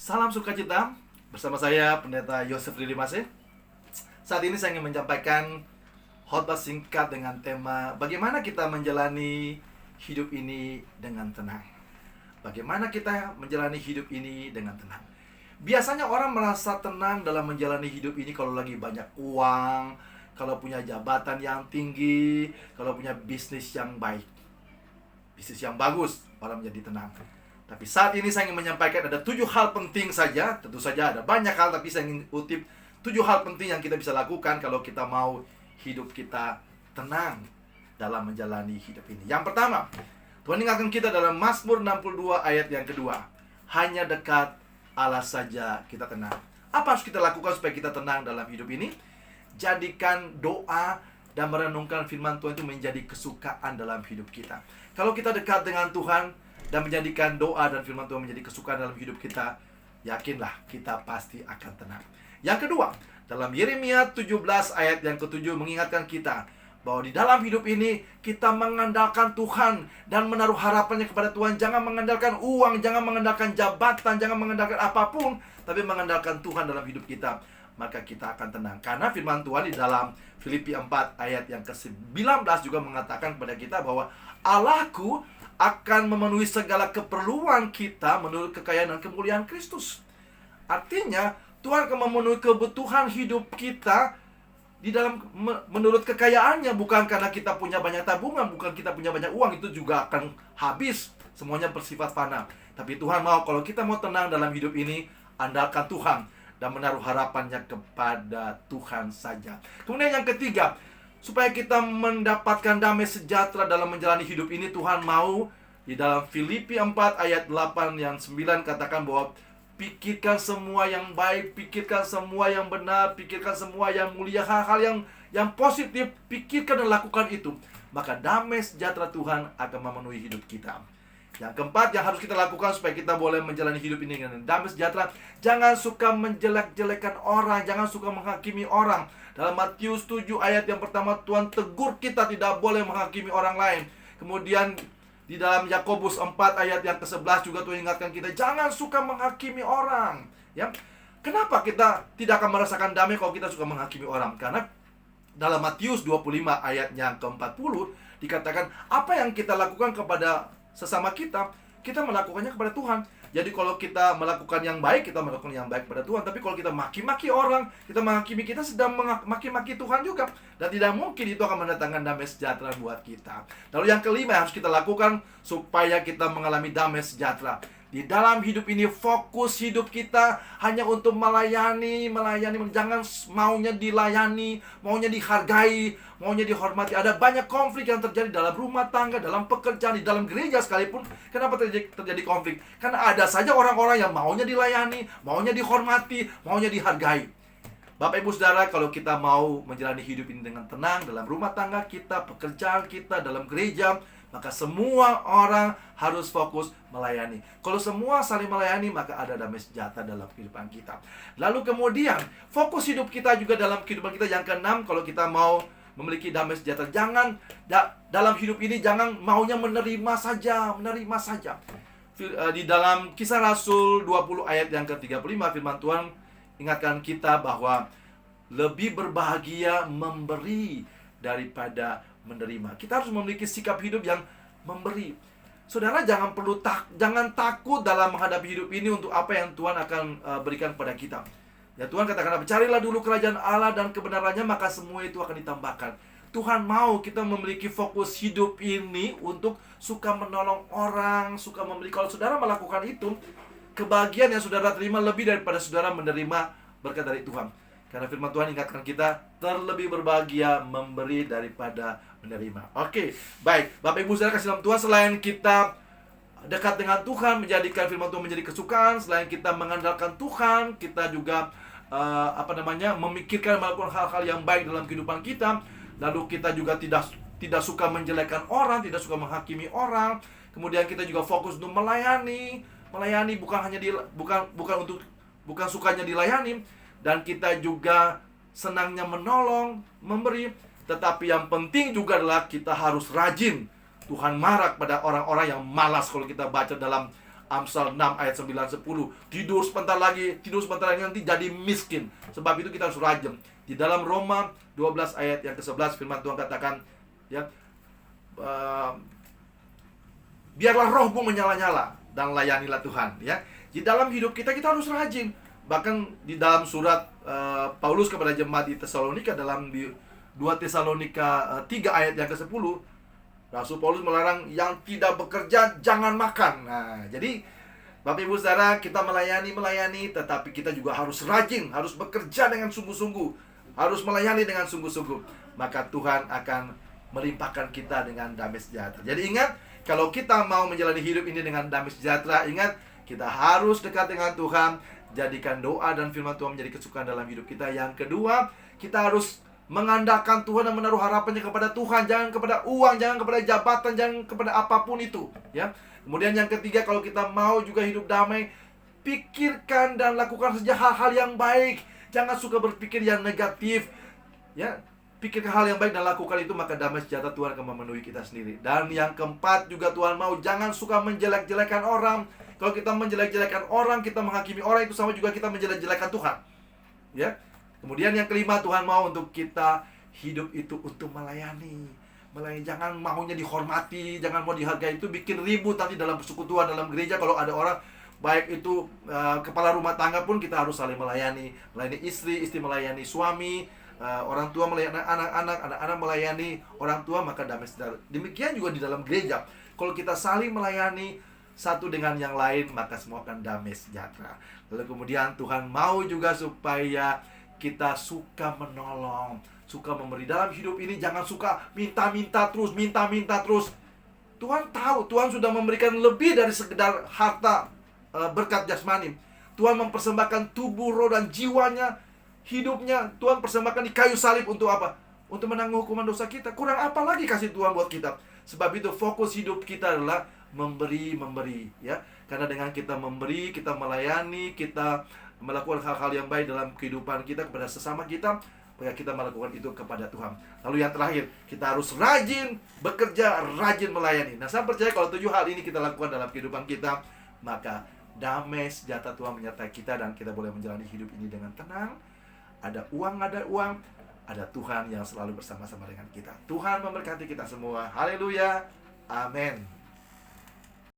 Salam sukacita, bersama saya Pendeta Yosef Lili Masih. Saat ini saya ingin menyampaikan khotbah singkat dengan tema bagaimana kita menjalani hidup ini dengan tenang. Bagaimana kita menjalani hidup ini dengan tenang. Biasanya orang merasa tenang dalam menjalani hidup ini kalau lagi banyak uang, kalau punya jabatan yang tinggi, kalau punya bisnis yang baik, bisnis yang bagus, orang menjadi tenang. Tapi saat ini saya ingin menyampaikan ada 7 hal penting saja. Tentu saja ada banyak hal, tapi saya ingin utip 7 hal penting yang kita bisa lakukan kalau kita mau hidup kita tenang dalam menjalani hidup ini. Yang pertama, Tuhan ingatkan kita dalam Mazmur 62 ayat yang kedua. Hanya dekat Allah saja kita tenang. Apa harus kita lakukan supaya kita tenang dalam hidup ini? Jadikan doa dan merenungkan firman Tuhan itu menjadi kesukaan dalam hidup kita. Kalau kita dekat dengan Tuhan dan menjadikan doa dan firman Tuhan menjadi kesukaan dalam hidup kita, yakinlah kita pasti akan tenang. Yang kedua, dalam Yeremia 17 ayat yang ke-7 mengingatkan kita bahwa di dalam hidup ini kita mengandalkan Tuhan dan menaruh harapannya kepada Tuhan. Jangan mengandalkan uang, jangan mengandalkan jabatan, jangan mengandalkan apapun, tapi mengandalkan Tuhan dalam hidup kita. Maka kita akan tenang. Karena firman Tuhan di dalam Filipi 4 ayat yang ke-19 juga mengatakan kepada kita bahwa Allahku akan memenuhi segala keperluan kita menurut kekayaan dan kemuliaan Kristus. Artinya Tuhan akan memenuhi kebutuhan hidup kita di dalam menurut kekayaannya, bukan karena kita punya banyak tabungan, bukan kita punya banyak uang, itu juga akan habis, semuanya bersifat fana. Tapi Tuhan mau kalau kita mau tenang dalam hidup ini, andalkan Tuhan dan menaruh harapannya kepada Tuhan saja. Kemudian yang ketiga, supaya kita mendapatkan damai sejahtera dalam menjalani hidup ini, Tuhan mau di dalam Filipi 4 ayat 8 yang 9 katakan bahwa pikirkan semua yang baik, pikirkan semua yang benar, pikirkan semua yang mulia, hal-hal yang positif, pikirkan dan lakukan itu. Maka damai sejahtera Tuhan akan memenuhi hidup kita. Yang keempat yang harus kita lakukan supaya kita boleh menjalani hidup ini dengan damai sejahtera, jangan suka menjelek-jelekan orang, jangan suka menghakimi orang. Dalam Matius 7 ayat yang pertama, Tuhan tegur kita tidak boleh menghakimi orang lain. Kemudian di dalam Yakobus 4 ayat yang ke-11 juga Tuhan ingatkan kita, jangan suka menghakimi orang. Ya, kenapa kita tidak akan merasakan damai kalau kita suka menghakimi orang? Karena dalam Matius 25 ayat yang ke-40 dikatakan, apa yang kita lakukan kepada sesama kita, kita melakukannya kepada Tuhan. Jadi kalau kita melakukan yang baik, kita melakukan yang baik kepada Tuhan. Tapi kalau kita maki-maki orang, kita menghakimi, kita sedang maki-maki Tuhan juga. Dan tidak mungkin itu akan mendatangkan damai sejahtera buat kita. Lalu yang kelima yang harus kita lakukan supaya kita mengalami damai sejahtera. Di dalam hidup ini, fokus hidup kita hanya untuk melayani. Jangan maunya dilayani, maunya dihargai, maunya dihormati. Ada banyak konflik yang terjadi dalam rumah tangga, dalam pekerjaan, di dalam gereja sekalipun. Kenapa terjadi konflik? Karena ada saja orang-orang yang maunya dilayani, maunya dihormati, maunya dihargai. Bapak Ibu Saudara, kalau kita mau menjalani hidup ini dengan tenang dalam rumah tangga kita, pekerjaan kita, dalam gereja, maka semua orang harus fokus melayani. Kalau semua saling melayani, maka ada damai sejahtera dalam kehidupan kita. Lalu kemudian, fokus hidup kita juga dalam kehidupan kita. Yang keenam, kalau kita mau memiliki damai sejahtera, jangan dalam hidup ini jangan maunya menerima saja. Di dalam Kisah Rasul 20 ayat yang ke-35, firman Tuhan ingatkan kita bahwa lebih berbahagia memberi daripada menerima. Kita harus memiliki sikap hidup yang memberi. Saudara, jangan takut dalam menghadapi hidup ini untuk apa yang Tuhan akan berikan kepada kita. Ya, Tuhan katakan, carilah dulu kerajaan Allah dan kebenarannya, maka semua itu akan ditambahkan. Tuhan mau kita memiliki fokus hidup ini untuk suka menolong orang, suka memberi. Kalau saudara melakukan itu, kebahagiaan yang saudara terima lebih daripada saudara menerima berkat dari Tuhan. Karena firman Tuhan ingatkan kita, terlebih berbahagia memberi daripada menerima. Oke, baik. Bapak Ibu Saudara kasih dalam Tuhan, selain kita dekat dengan Tuhan, menjadikan firman Tuhan menjadi kesukaan, selain kita mengandalkan Tuhan, kita juga memikirkan melakukan hal-hal yang baik dalam kehidupan kita. Lalu kita juga tidak suka menjelekkan orang, tidak suka menghakimi orang. Kemudian kita juga fokus untuk melayani. Melayani bukan sukanya dilayani, dan kita juga senangnya menolong, memberi. Tetapi yang penting juga adalah kita harus rajin. Tuhan marah pada orang-orang yang malas. Kalau kita baca dalam Amsal 6 ayat 9, 10. Tidur sebentar lagi nanti jadi miskin. Sebab itu kita harus rajin. Di dalam Roma 12 ayat yang ke-11 firman Tuhan katakan, ya, biarlah rohmu menyala-nyala dan layanilah Tuhan, ya. Di dalam hidup kita harus rajin. Bahkan di dalam surat Paulus kepada jemaat di Tesalonika, dalam di 2 Tesalonika 3 ayat yang ke-10, Rasul Paulus melarang yang tidak bekerja jangan makan. Nah, jadi Bapak Ibu Saudara, kita melayani, tetapi kita juga harus rajin, harus bekerja dengan sungguh-sungguh, harus melayani dengan sungguh-sungguh. Maka Tuhan akan melimpahkan kita dengan damai sejahtera. Jadi ingat, kalau kita mau menjalani hidup ini dengan damai sejahtera, ingat, kita harus dekat dengan Tuhan. Jadikan doa dan firman Tuhan menjadi kesukaan dalam hidup kita. Yang kedua, kita harus mengandalkan Tuhan dan menaruh harapannya kepada Tuhan, jangan kepada uang, jangan kepada jabatan, jangan kepada apapun itu, ya. Kemudian yang ketiga, kalau kita mau juga hidup damai, pikirkan dan lakukan saja hal-hal yang baik. Jangan suka berpikir yang negatif, ya. Pikirkan hal yang baik dan lakukan itu, maka damai sejahtera Tuhan akan memenuhi kita sendiri. Dan yang keempat juga Tuhan mau, jangan suka menjelek-jelekan orang. Kalau kita menjelek-jelekan orang, kita menghakimi orang, itu sama juga kita menjelek-jelekan Tuhan, ya. Kemudian yang kelima, Tuhan mau untuk kita hidup itu untuk melayani. Jangan maunya dihormati, jangan mau dihargai. Itu bikin ribut nanti dalam persekutuan, dalam gereja. Kalau ada orang, baik itu kepala rumah tangga pun, kita harus saling melayani. Melayani istri melayani suami, orang tua melayani anak-anak melayani orang tua, maka damai sejahtera. Demikian juga di dalam gereja. Kalau kita saling melayani satu dengan yang lain, maka semua akan damai sejahtera. Lalu kemudian Tuhan mau juga supaya kita suka menolong, suka memberi. Dalam hidup ini jangan suka minta-minta terus. Tuhan tahu, Tuhan sudah memberikan lebih dari sekedar harta, berkat jasmani. Tuhan mempersembahkan tubuh, roh, dan jiwanya, hidupnya. Tuhan persembahkan di kayu salib untuk apa? Untuk menanggung hukuman dosa kita. Kurang apa lagi kasih Tuhan buat kita? Sebab itu fokus hidup kita adalah memberi, ya. Karena dengan kita memberi, kita melayani, kita melakukan hal-hal yang baik dalam kehidupan kita kepada sesama kita, maka kita melakukan itu kepada Tuhan. Lalu yang terakhir, kita harus rajin bekerja, rajin melayani. Nah, saya percaya kalau 7 hal ini kita lakukan dalam kehidupan kita, maka damai sejahtera Tuhan menyertai kita dan kita boleh menjalani hidup ini dengan tenang. Ada uang, ada Tuhan yang selalu bersama-sama dengan kita. Tuhan memberkati kita semua. Haleluya. Amin.